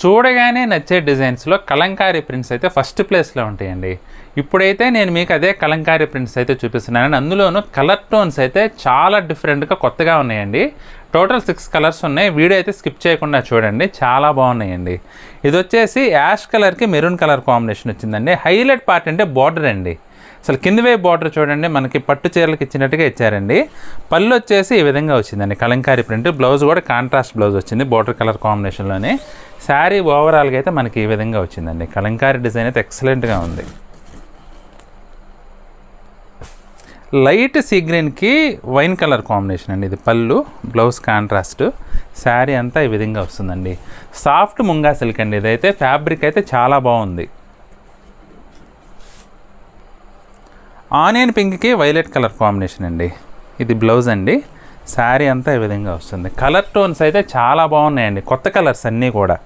చూడగానే నచ్చే డిజైన్స్లో కలంకారీ ప్రింట్స్ అయితే ఫస్ట్ ప్లేస్లో ఉంటాయండి. ఇప్పుడైతే నేను మీకు అదే కలంకారీ ప్రింట్స్ అయితే చూపిస్తున్నాను. అందులోనూ కలర్ టోన్స్ అయితే చాలా డిఫరెంట్గా కొత్తగా ఉన్నాయండి. టోటల్ 6 కలర్స్ ఉన్నాయి. వీడియో అయితే స్కిప్ చేయకుండా చూడండి, చాలా బాగున్నాయండి. ఇది వచ్చేసి యాష్ కలర్కి మెరూన్ కలర్ కాంబినేషన్ వచ్చిందండి. హైలైట్ పార్ట్ అంటే బార్డర్ అండి. అసలు కింది వైపు బార్డర్ చూడండి, మనకి పట్టు చీరలకు ఇచ్చినట్టుగా ఇచ్చారండి. పళ్ళు వచ్చేసి ఈ విధంగా వచ్చిందండి కలంకారీ ప్రింట్. బ్లౌజ్ కూడా కాంట్రాస్ట్ బ్లౌజ్ వచ్చింది బార్డర్ కలర్ కాంబినేషన్లోనే. శారీ ఓవరాల్గా అయితే మనకి ఈ విధంగా వచ్చిందండి. కలంకారీ డిజైన్ అయితే ఎక్సలెంట్గా ఉంది. లైట్ సీ గ్రీన్కి వైన్ కలర్ కాంబినేషన్ అండి. ఇది పళ్ళు, బ్లౌజ్ కాంట్రాస్ట్, శారీ అంతా ఈ విధంగా వస్తుందండి. సాఫ్ట్ ముంగా సిల్క్ అండి. ఇదైతే ఫ్యాబ్రిక్ అయితే చాలా బాగుంది. ఆనియన్ పింక్కి వైలెట్ కలర్ కాంబినేషన్ అండి. ఇది బ్లౌజ్ అండి. శారీ అంతా ఈ విధంగా వస్తుంది. కలర్ టోన్స్ అయితే చాలా బాగున్నాయండి, కొత్త కలర్స్ అన్నీ కూడా.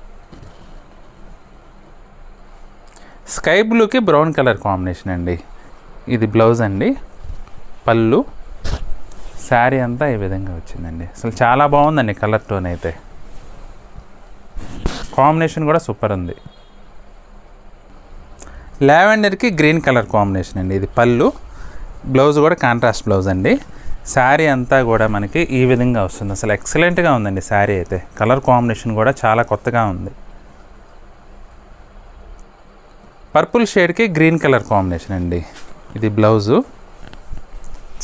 స్కై బ్లూకి బ్రౌన్ కలర్ కాంబినేషన్ అండి. ఇది బ్లౌజ్ అండి. పళ్ళు, శారీ అంతా ఈ విధంగా వచ్చిందండి. అసలు చాలా బాగుందండి కలర్ టోన్ అయితే. కాంబినేషన్ కూడా సూపర్ ఉంది. లావెండర్కి గ్రీన్ కలర్ కాంబినేషన్ అండి. ఇది పళ్ళు, బ్లౌజ్ కూడా కాంట్రాస్ట్ బ్లౌజ్ అండి. శారీ అంతా కూడా మనకి ఈ విధంగా వస్తుంది. అసలు ఎక్సలెంట్గా ఉందండి శారీ అయితే. కలర్ కాంబినేషన్ కూడా చాలా కొత్తగా ఉంది. పర్పుల్ షేడ్కి గ్రీన్ కలర్ కాంబినేషన్ అండి. ఇది బ్లౌజు.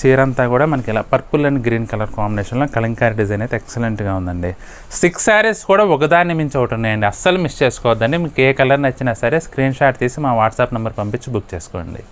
చీర అంతా కూడా మనకి ఇలా పర్పుల్ అండ్ గ్రీన్ కలర్ కాంబినేషన్లో కలంకారీ డిజైన్ అయితే ఎక్సలెంట్గా ఉందండి. 6 శారీస్ కూడా ఒకదాన్ని మించి ఒకటి ఉన్నాయండి. అస్సలు మిస్ చేసుకోవద్దండి. మీకు ఏ కలర్ నచ్చినా సరే స్క్రీన్ షాట్ తీసి మా వాట్సాప్ నెంబర్ పంపించి బుక్ చేసుకోండి.